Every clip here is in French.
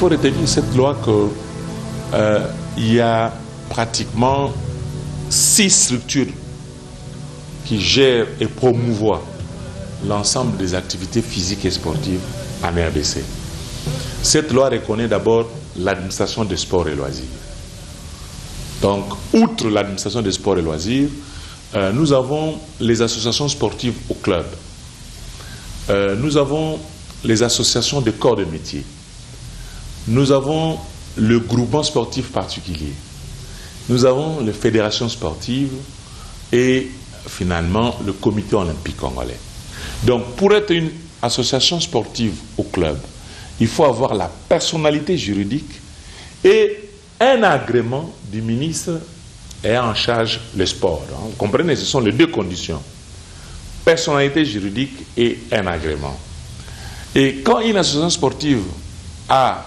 faut retenir cette loi qu'il y a pratiquement 6 structures qui gèrent et promouvoient l'ensemble des activités physiques et sportives en RDC. Cette loi reconnaît d'abord l'administration des sports et loisirs. Donc, outre l'administration des sports et loisirs, nous avons les associations sportives au club. Nous avons les associations de corps de métier. Nous avons le groupement sportif particulier. Nous avons les fédérations sportives et finalement le comité olympique congolais. Donc, pour être une association sportive au club, il faut avoir la personnalité juridique et un agrément du ministre ayant en charge le sport. Vous comprenez, ce sont les 2 conditions. Personnalité juridique et un agrément. Et quand une association sportive a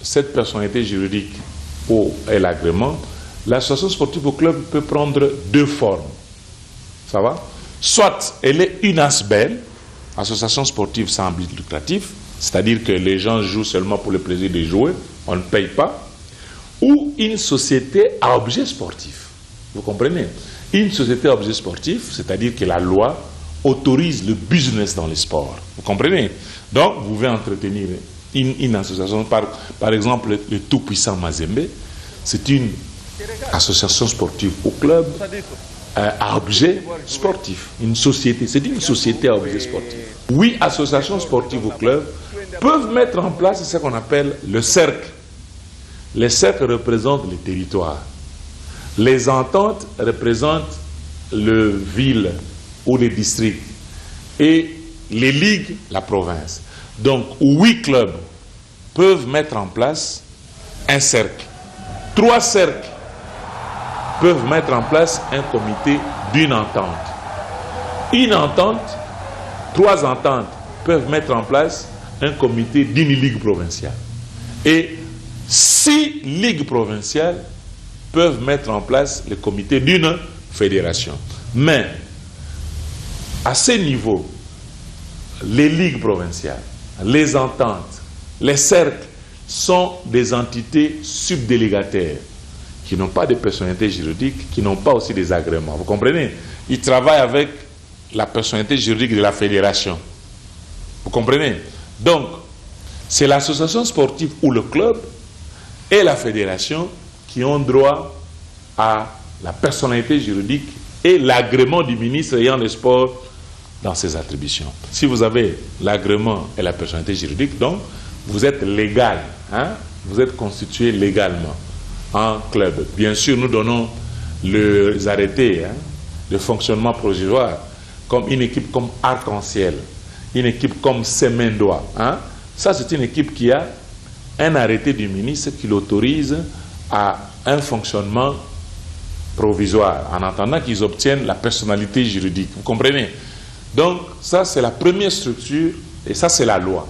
cette personnalité juridique et l'agrément, l'association sportive au club peut prendre 2 formes. Ça va? Soit elle est une ASBEL, association sportive sans but lucratif, c'est-à-dire que les gens jouent seulement pour le plaisir de jouer, on ne paye pas, ou une société à objet sportif. Vous comprenez? Une société à objet sportif, c'est-à-dire que la loi autorise le business dans les sports. Vous comprenez? Donc, vous pouvez entretenir une association, par exemple, le tout-puissant Mazembe, c'est une association sportive au club à objet sportif. Une société, c'est une société à objet sportif. 8 associations sportives au club peuvent mettre en place ce qu'on appelle le cercle. Les cercles représentent les territoires. Les ententes représentent le ville ou les districts. Et les ligues, la province. Donc, 8 clubs peuvent mettre en place un cercle. 3 cercles peuvent mettre en place un comité d'une entente. Une entente, 3 ententes peuvent mettre en place un comité d'une ligue provinciale. Et 6 ligues provinciales peuvent mettre en place le comité d'une fédération. Mais, à ce niveau, les ligues provinciales, les ententes, les cercles sont des entités subdélégataires qui n'ont pas de personnalité juridique, qui n'ont pas aussi des agréments. Vous comprenez? Ils travaillent avec la personnalité juridique de la fédération. Vous comprenez? Donc, c'est l'association sportive ou le club et la fédération qui ont droit à la personnalité juridique et l'agrément du ministre ayant les sports dans ses attributions. Si vous avez l'agrément et la personnalité juridique, donc, vous êtes légal, hein? Vous êtes constitué légalement en club. Bien sûr, nous donnons les arrêtés de fonctionnement provisoire comme une équipe comme Arc-en-Ciel, une équipe comme Semendoa. Ça, c'est une équipe qui a un arrêté du ministre qui l'autorise à un fonctionnement provisoire, en attendant qu'ils obtiennent la personnalité juridique. Vous comprenez? Donc, ça, c'est la première structure, et ça, c'est la loi.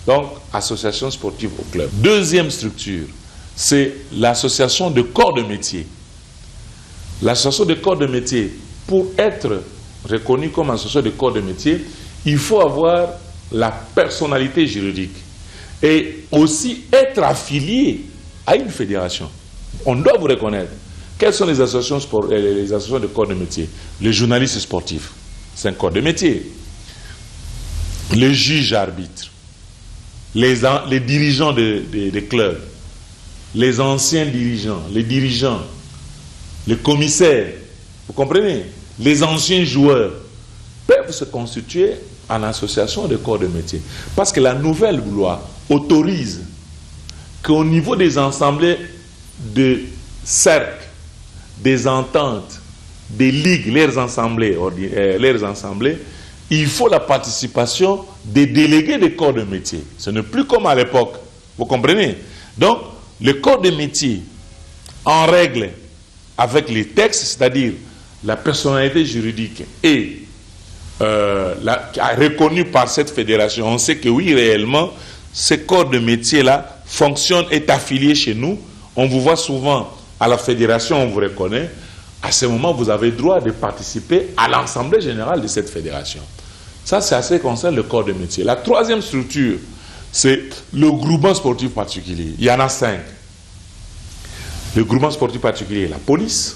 Donc, association sportive au club. Deuxième structure, c'est l'association de corps de métier. L'association de corps de métier, pour être reconnue comme association de corps de métier, il faut avoir la personnalité juridique et aussi être affilié à une fédération. On doit vous reconnaître. Quelles sont les associations de corps de métier? Les journalistes sportifs, c'est un corps de métier. Les juges arbitres, les dirigeants des clubs, les anciens dirigeants, les commissaires, vous comprenez? Les anciens joueurs peuvent se constituer en association de corps de métier. Parce que la nouvelle loi autorise qu'au niveau des assemblées de cercles, des ententes, des ligues, leurs assemblées, il faut la participation des délégués des corps de métier. Ce n'est plus comme à l'époque. Vous comprenez? Donc, le corps de métier, en règle avec les textes, c'est-à-dire la personnalité juridique et reconnue par cette fédération, on sait que oui, réellement, ce corps de métier-là fonctionne, est affilié chez nous. On vous voit souvent à la fédération, on vous reconnaît. À ce moment, vous avez droit de participer à l'assemblée générale de cette fédération. Ça, c'est à ce qui concerne le corps de métier. La troisième structure, c'est le groupement sportif particulier. Il y en a 5. Le groupement sportif particulier, la police,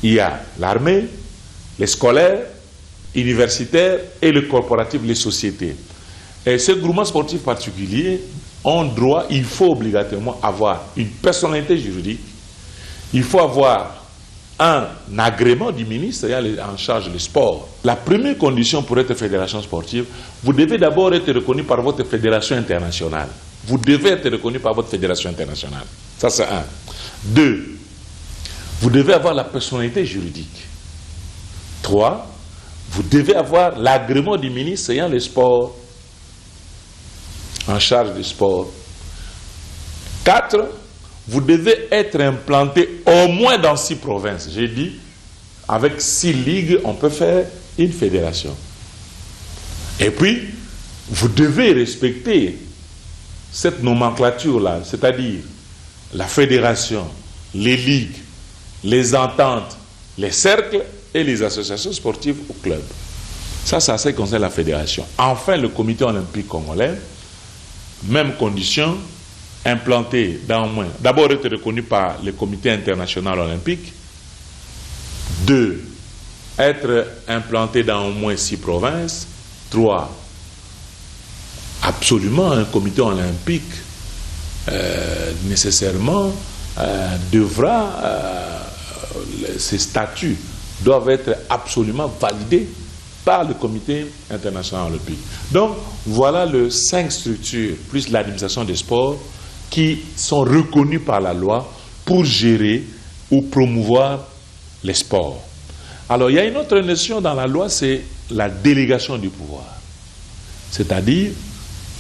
il y a l'armée, les scolaires, universitaires et le corporatif, les sociétés. Et ces groupements sportifs particuliers ont droit, il faut obligatoirement avoir une personnalité juridique, il faut avoir un agrément du ministre en charge du sport. La première condition pour être fédération sportive, vous devez d'abord être reconnu par votre fédération internationale. Vous devez être reconnu par votre fédération internationale. Ça, c'est 1. 2, vous devez avoir la personnalité juridique. 3, vous devez avoir l'agrément du ministre ayant le sport, en charge du sport. 4, vous devez être implanté au moins dans 6 provinces. J'ai dit, avec 6 ligues, on peut faire une fédération. Et puis, vous devez respecter cette nomenclature-là, c'est-à-dire la fédération, les ligues, les ententes, les cercles et les associations sportives ou clubs. Ça, ça concerne la fédération. Enfin, le comité olympique congolais, même condition, implanté dans au moins, d'abord être reconnu par le comité international olympique. 2, être implanté dans au moins 6 provinces. 3, absolument un comité olympique nécessairement ces statuts doivent être absolument validés par le comité international olympique. Donc, voilà les 5 structures, plus l'administration des sports, qui sont reconnues par la loi pour gérer ou promouvoir les sports. Alors, il y a une autre notion dans la loi, c'est la délégation du pouvoir. C'est-à-dire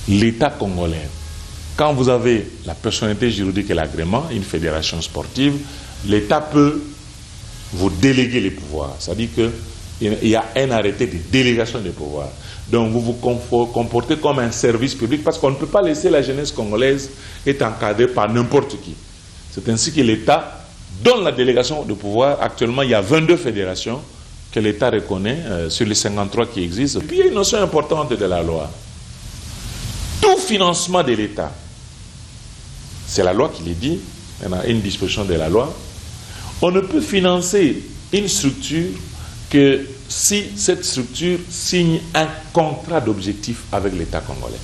l'État congolais. Quand vous avez la personnalité juridique et l'agrément, une fédération sportive, l'État peut vous déléguer les pouvoirs. C'est-à-dire qu'il y a un arrêté de délégation des pouvoirs. Donc vous vous comportez comme un service public parce qu'on ne peut pas laisser la jeunesse congolaise être encadrée par n'importe qui. C'est ainsi que l'État donne la délégation de pouvoir. Actuellement, il y a 22 fédérations que l'État reconnaît sur les 53 qui existent. Et puis il y a une notion importante de la loi. Tout financement de l'État, c'est la loi qui le dit, il y a une disposition de la loi, on ne peut financer une structure que si cette structure signe un contrat d'objectif avec l'État congolais.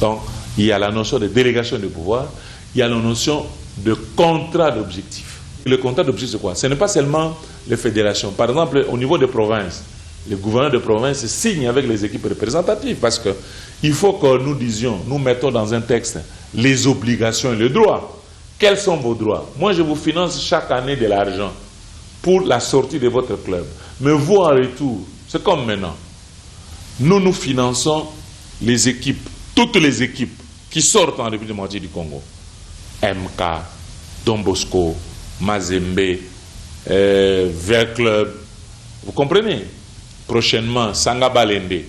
Donc, il y a la notion de délégation de pouvoir, il y a la notion de contrat d'objectif. Le contrat d'objectif, c'est quoi? Ce n'est pas seulement les fédérations. Par exemple, au niveau des provinces, les gouverneurs de province signent avec les équipes représentatives parce qu'il faut que nous disions, nous mettons dans un texte les obligations et les droits. Quels sont vos droits? Moi, je vous finance chaque année de l'argent pour la sortie de votre club. Mais vous, en retour, c'est comme maintenant. Nous finançons les équipes, toutes les équipes qui sortent en République démocratique du Congo. MK, Don Bosco, Mazembe, Vert Club. Vous comprenez? Prochainement, Sangaba Lende.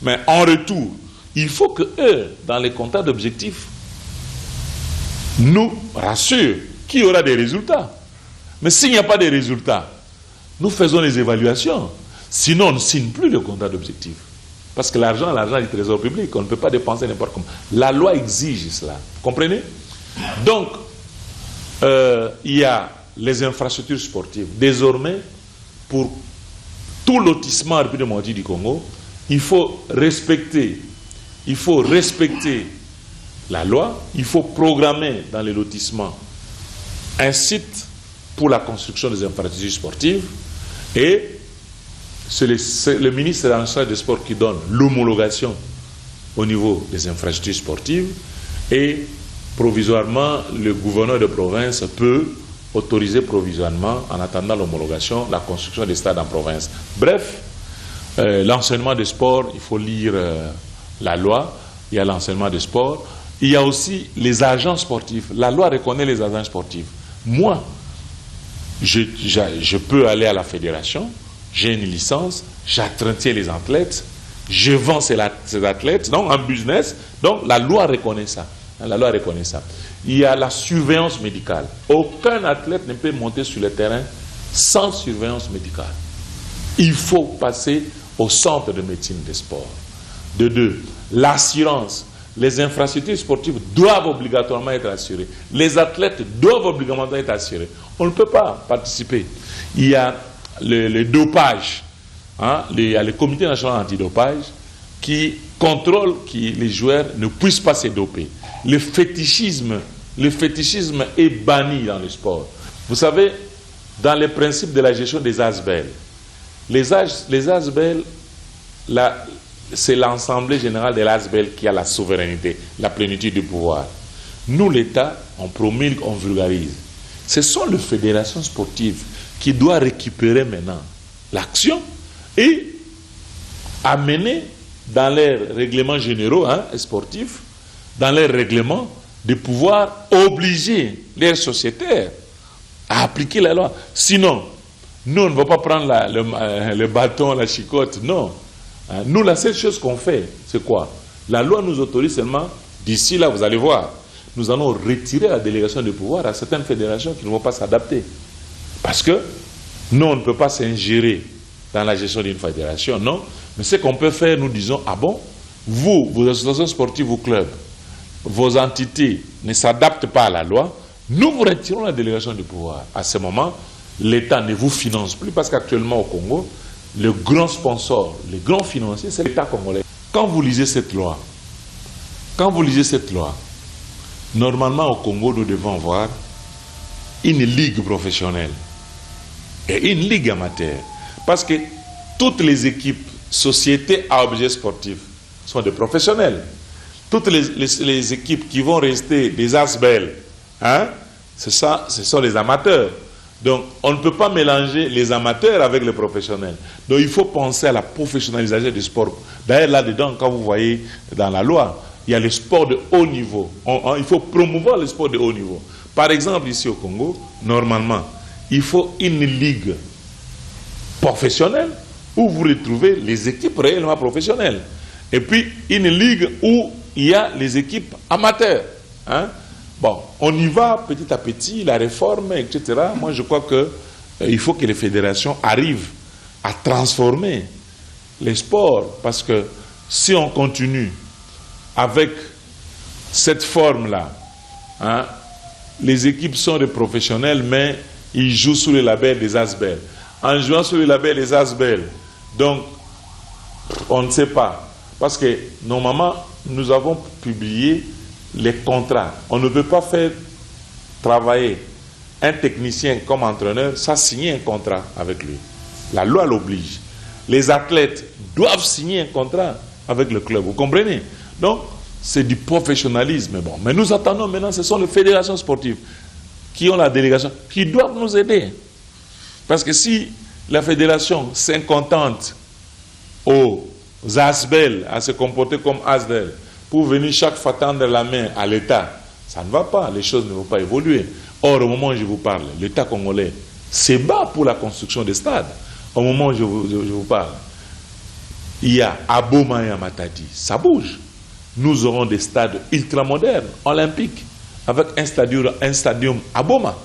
Mais en retour, il faut que eux, dans les contrats d'objectifs, nous rassurent qu'il y aura des résultats. Mais s'il n'y a pas de résultats, nous faisons les évaluations. Sinon, on ne signe plus le contrat d'objectif. Parce que l'argent du trésor public, on ne peut pas dépenser n'importe comment. La loi exige cela. Vous comprenez? Donc, il y a les infrastructures sportives. Désormais, pour tout lotissement en République démocratique du Congo, il faut respecter la loi, il faut programmer dans les lotissements un site pour la construction des infrastructures sportives et c'est le ministre en charge des sports qui donne l'homologation au niveau des infrastructures sportives et provisoirement le gouverneur de province peut autoriser provisoirement en attendant l'homologation la construction des stades en province. Bref, l'enseignement des sports, il faut lire la loi, il y a l'enseignement des sports, il y a aussi les agents sportifs. La loi reconnaît les agents sportifs. Moi, je peux aller à la fédération, j'ai une licence, j'entretiens les athlètes, je vends ces athlètes, donc en business, donc la loi reconnaît ça. La loi reconnaît ça. Il y a la surveillance médicale. Aucun athlète ne peut monter sur le terrain sans surveillance médicale. Il faut passer au centre de médecine des sports. De 2, l'assurance. les infrastructures sportives doivent obligatoirement être assurées. Les athlètes doivent obligatoirement être assurés. On ne peut pas participer. Il y a le dopage. Hein, il y a le comité national antidopage qui contrôle que les joueurs ne puissent pas se doper. Le fétichisme est banni dans le sport. Vous savez, dans les principes de la gestion des ASBEL, les ASBEL, c'est l'Assemblée générale de l'ASBEL qui a la souveraineté, la plénitude du pouvoir. Nous, l'État, on promulgue, on vulgarise. Ce sont les fédérations sportives qui doivent récupérer maintenant l'action et amener dans leurs règlements généraux sportifs, dans leurs règlements, de pouvoir obliger leurs sociétaires à appliquer la loi. Sinon, nous, on ne va pas prendre le bâton, la chicotte, non. Nous, la seule chose qu'on fait, c'est quoi? La loi nous autorise seulement, d'ici là, vous allez voir, nous allons retirer la délégation de pouvoir à certaines fédérations qui ne vont pas s'adapter. Parce que nous, on ne peut pas s'ingérer dans la gestion d'une fédération, non. Mais ce qu'on peut faire, nous disons, ah bon, vous, vos associations sportives, vos clubs, vos entités ne s'adaptent pas à la loi, nous vous retirons la délégation du pouvoir. À ce moment, l'État ne vous finance plus parce qu'actuellement au Congo, le grand sponsor, le grand financier, c'est l'État congolais. Quand vous lisez cette loi, normalement au Congo, nous devons avoir une ligue professionnelle et une ligue amateur. Parce que toutes les équipes, sociétés à objet sportif, sont des professionnels. Toutes les équipes qui vont rester des ASBEL, ce sont les amateurs. Donc, on ne peut pas mélanger les amateurs avec les professionnels. Donc, il faut penser à la professionnalisation du sport. D'ailleurs, là-dedans, quand vous voyez dans la loi, il y a le sport de haut niveau. Il faut promouvoir le sport de haut niveau. Par exemple, ici au Congo, normalement, il faut une ligue professionnelle où vous retrouvez les équipes réellement professionnelles. Et puis, une ligue où il y a les équipes amateurs. Bon, on y va petit à petit, la réforme, etc. Moi, je crois qu'il faut que les fédérations arrivent à transformer les sports. Parce que si on continue avec cette forme-là, les équipes sont des professionnels, mais ils jouent sous le label des ASBEL. En jouant sous le label des ASBEL, donc, on ne sait pas. Parce que, normalement, nous avons publié les contrats. On ne peut pas faire travailler un technicien comme entraîneur sans signer un contrat avec lui. La loi l'oblige. Les athlètes doivent signer un contrat avec le club. Vous comprenez? Donc, c'est du professionnalisme. Bon, mais nous attendons maintenant, ce sont les fédérations sportives qui ont la délégation, qui doivent nous aider. Parce que si la fédération s'incontente aux ASBEL à se comporter comme ASBEL, pour venir chaque fois tendre la main à l'État, ça ne va pas, les choses ne vont pas évoluer. Or, au moment où je vous parle, l'État congolais se bat pour la construction des stades. Au moment où je vous parle, il y a Aboma et Matadi, ça bouge. Nous aurons des stades ultramodernes, olympiques, avec un stadium Aboma.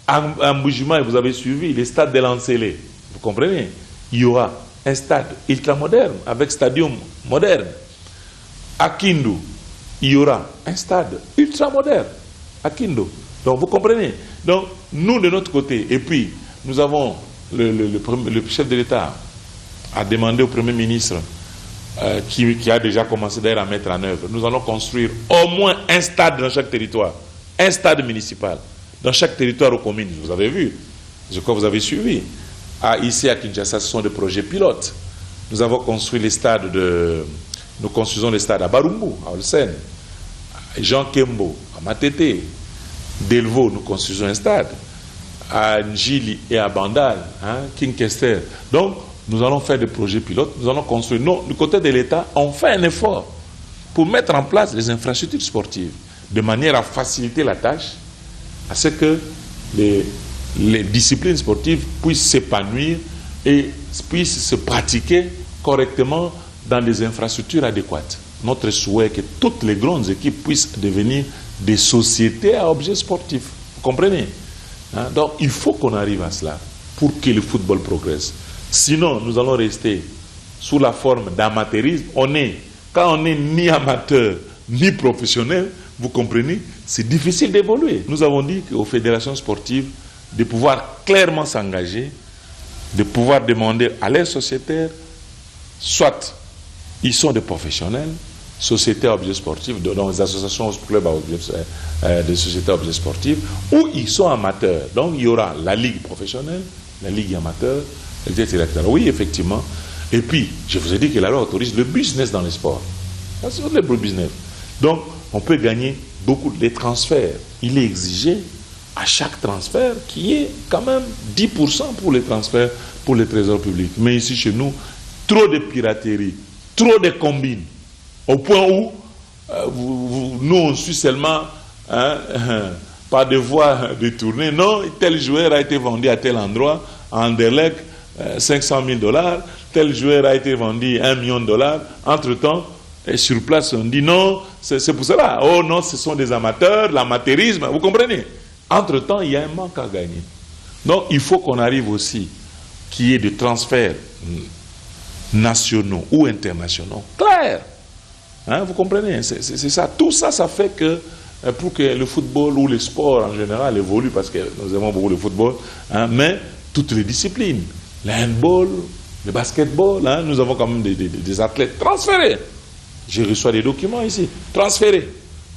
En Boujima, vous avez suivi les stades de Lancélé, vous comprenez? Il y aura un stade ultramoderne avec stadium moderne. À Kindu, il y aura un stade ultramoderne à Kindu. Donc vous comprenez? Donc nous de notre côté, et puis nous avons le chef de l'État a demandé au Premier ministre qui a déjà commencé d'ailleurs à mettre en œuvre. Nous allons construire au moins un stade dans chaque territoire, un stade municipal dans chaque territoire aux communes. Vous avez vu, je crois que vous avez suivi. Ici à Kinshasa, ce sont des projets pilotes. Nous avons construit les stades nous construisons les stades à Barumbu, à Olsen, à Jean Kembo, à Matete, Delvaux, nous construisons un stade, à Njili et à Bandal, Kinkester. Donc, nous allons faire des projets pilotes, nous allons construire. Non, du côté de l'État, on fait un effort pour mettre en place les infrastructures sportives, de manière à faciliter la tâche, à ce que les disciplines sportives puissent s'épanouir et puissent se pratiquer correctement dans des infrastructures adéquates. Notre souhait est que toutes les grandes équipes puissent devenir des sociétés à objet sportif. Vous comprenez? Donc, il faut qu'on arrive à cela pour que le football progresse. Sinon, nous allons rester sous la forme d'amateurisme. On est Quand on n'est ni amateur, ni professionnel, vous comprenez, c'est difficile d'évoluer. Nous avons dit aux fédérations sportives de pouvoir clairement s'engager, de pouvoir demander à leurs sociétaires, soit ils sont des professionnels, sociétés à objets sportifs, dans les associations clubs de sociétés à objets sportifs, ou ils sont amateurs. Donc il y aura la ligue professionnelle, la ligue amateur, etc. Oui, effectivement. Et puis, je vous ai dit que la loi autorise le business dans les sports. C'est le business. Donc, on peut gagner beaucoup de transferts. Il est exigé à chaque transfert qu'il y ait quand même 10% pour les transferts pour les trésors publics. Mais ici, chez nous, trop de piraterie, trop de combines, au point où nous, on suit seulement par des voies détournées. Non, tel joueur a été vendu à tel endroit, à Anderlecht, 500 000 $, tel joueur a été vendu 1 million de $. Entre-temps, sur place, on dit non, c'est pour cela. Oh non, ce sont des amateurs, l'amateurisme, vous comprenez? Entre-temps, il y a un manque à gagner. Donc, il faut qu'on arrive aussi qu'il y ait des transferts nationaux ou internationaux. Clair. Hein, vous comprenez? C'est ça. Tout ça, ça fait que pour que le football ou le sport en général évolue, parce que nous aimons beaucoup le football, hein, mais toutes les disciplines, le handball, le basketball, hein, nous avons quand même des athlètes transférés. Je reçois des documents ici, transférés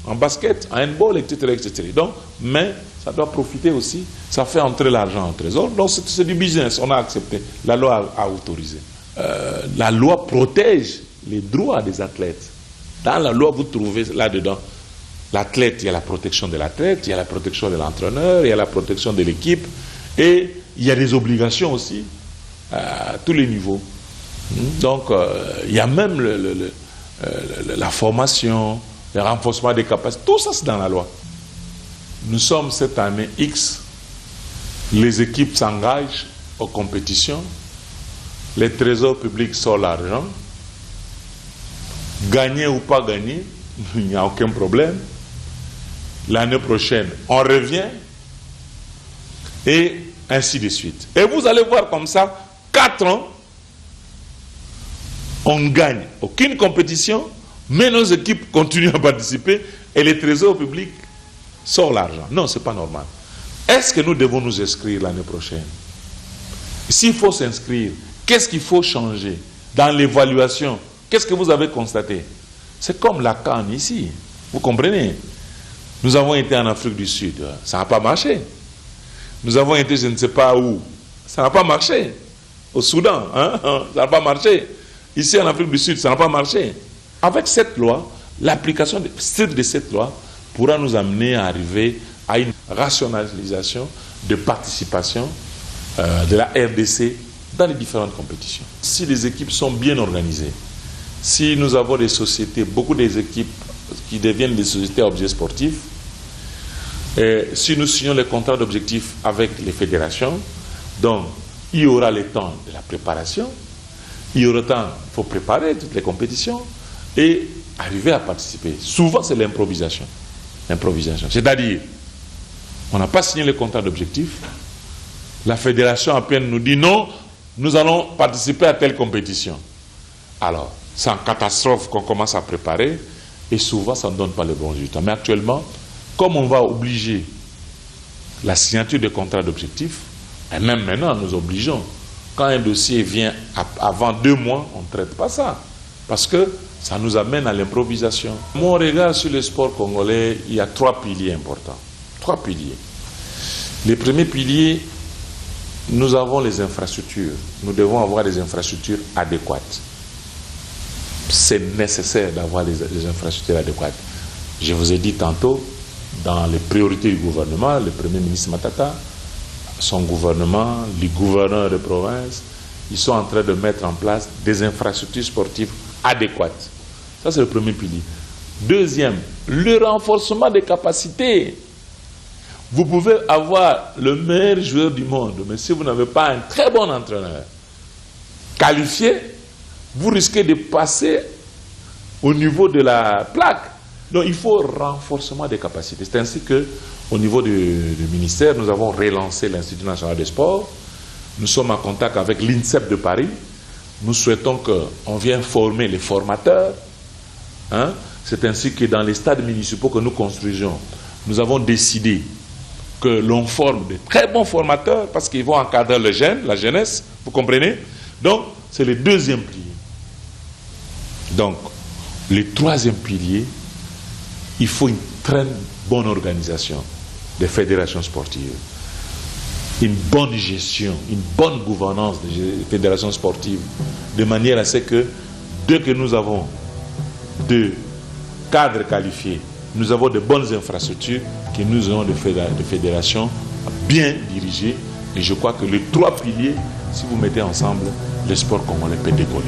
en basket, en handball, etc., etc. Donc, mais ça doit profiter aussi, ça fait entrer l'argent au trésor. Donc c'est du business, on a accepté, la loi a autorisé. La loi protège les droits des athlètes. Dans la loi, vous trouvez là-dedans, l'athlète, il y a la protection de l'athlète, il y a la protection de l'entraîneur, il y a la protection de l'équipe, et il y a des obligations aussi à tous les niveaux. Donc, il y a même la formation, le renforcement des capacités, tout ça c'est dans la loi. Nous sommes cette année X, les équipes s'engagent aux compétitions, les trésors publics sortent l'argent, gagner ou pas gagner, il n'y a aucun problème. L'année prochaine, on revient, et ainsi de suite. Et vous allez voir comme ça, 4 ans, on gagne aucune compétition, mais nos équipes continuent à participer et les trésors publics sortent l'argent. Non, ce n'est pas normal. Est-ce que nous devons nous inscrire l'année prochaine? S'il faut s'inscrire, qu'est-ce qu'il faut changer dans l'évaluation? Qu'est-ce que vous avez constaté? C'est comme la CAN ici. Vous comprenez? Nous avons été en Afrique du Sud. Ça n'a pas marché. Nous avons été je ne sais pas où. Ça n'a pas marché. Au Soudan, hein? Ça n'a pas marché. Ici en Afrique du Sud, ça n'a pas marché. Avec cette loi, l'application stricte de cette loi pourra nous amener à arriver à une rationalisation de participation de la RDC dans les différentes compétitions. Si les équipes sont bien organisées, si nous avons des sociétés, beaucoup des équipes qui deviennent des sociétés à objets sportifs, et si nous signons les contrats d'objectifs avec les fédérations, donc il y aura le temps de la préparation, il y aura le temps, il faut préparer toutes les compétitions et arriver à participer. Souvent, c'est l'improvisation. L'improvisation. C'est-à-dire, on n'a pas signé le contrat d'objectifs, la fédération à peine nous dit non, nous allons participer à telle compétition. Alors, c'est en catastrophe qu'on commence à préparer et souvent, ça ne donne pas le bon résultat. Mais actuellement, comme on va obliger la signature de contrat d'objectifs, et même maintenant, nous obligeons. Quand un dossier vient avant 2 mois, on ne traite pas ça. Parce que ça nous amène à l'improvisation. Mon regard sur le sport congolais, il y a 3 piliers importants. 3 piliers. Les premiers piliers, nous avons les infrastructures. Nous devons avoir des infrastructures adéquates. C'est nécessaire d'avoir les infrastructures adéquates. Je vous ai dit tantôt, dans les priorités du gouvernement, le Premier ministre Matata, son gouvernement, les gouverneurs de province, ils sont en train de mettre en place des infrastructures sportives adéquates. Ça, c'est le premier pilier. Deuxième, le renforcement des capacités. Vous pouvez avoir le meilleur joueur du monde, mais si vous n'avez pas un très bon entraîneur qualifié, vous risquez de passer au niveau de la plaque. Donc, il faut renforcement des capacités. C'est ainsi qu'au niveau du ministère, nous avons relancé l'Institut national des sports. Nous sommes en contact avec l'INSEP de Paris. Nous souhaitons qu'on vienne former les formateurs Hein? C'est ainsi que dans les stades municipaux que nous construisons, nous avons décidé que l'on forme de très bons formateurs parce qu'ils vont encadrer les jeunes, la jeunesse, vous comprenez? Donc, c'est le deuxième pilier. Donc, le troisième pilier, il faut une très bonne organisation des fédérations sportives, une bonne gestion, une bonne gouvernance des fédérations sportives, de manière à ce que, dès que nous avons de cadres qualifiés, nous avons de bonnes infrastructures, que nous avons des fédérations bien dirigées. Et je crois que les trois piliers, si vous mettez ensemble, le sport congolais peut décoller.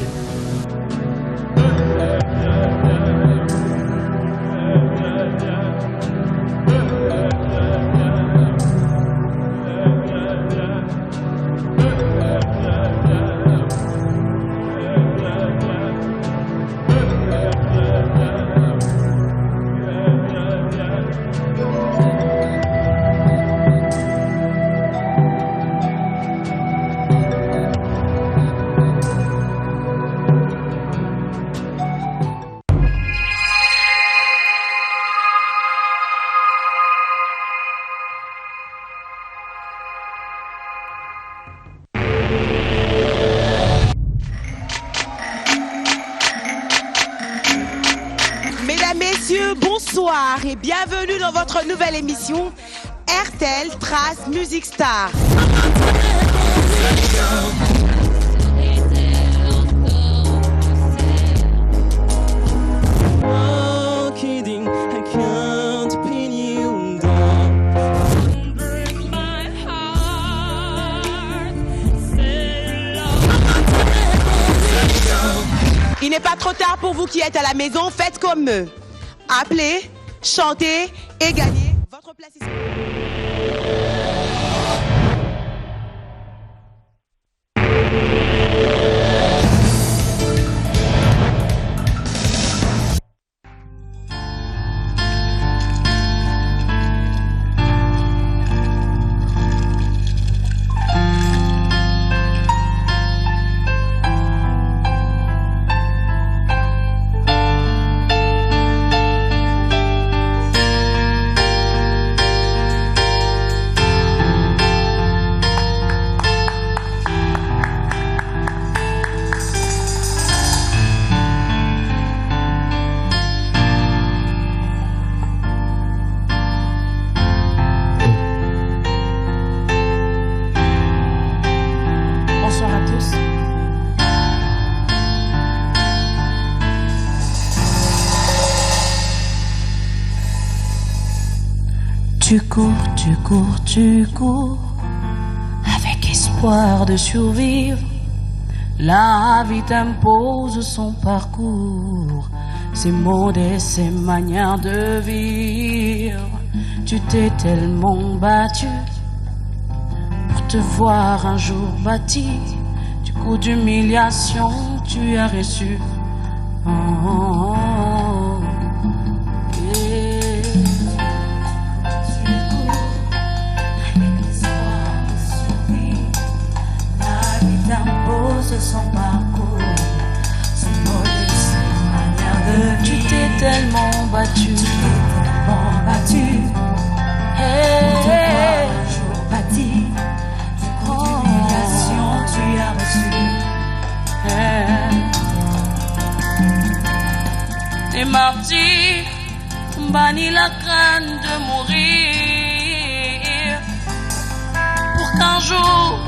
Bonsoir et bienvenue dans votre nouvelle émission RTL Trace Music Star. Il n'est pas trop tard pour vous qui êtes à la maison, faites comme eux. Appelez, chantez et gagnez votre place ici. Tu cours, tu cours, tu cours, avec espoir de survivre. La vie t'impose son parcours, ses modes et ses manières de vivre. Tu t'es tellement battu pour te voir un jour bâti. Du coup d'humiliation, tu as reçu. Oh, oh, oh. Son parcours, son mode et ses manières de vivre. Tu t'es tellement battu, Hey, un jour bâti, du coup d'humiliation tu as reçu. T'es martyr, banni la crainte de mourir, pour qu'un jour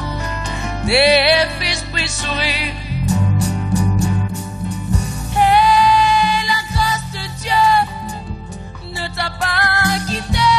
tes fils puissent sourire. Et la grâce de Dieu ne t'a pas quitté.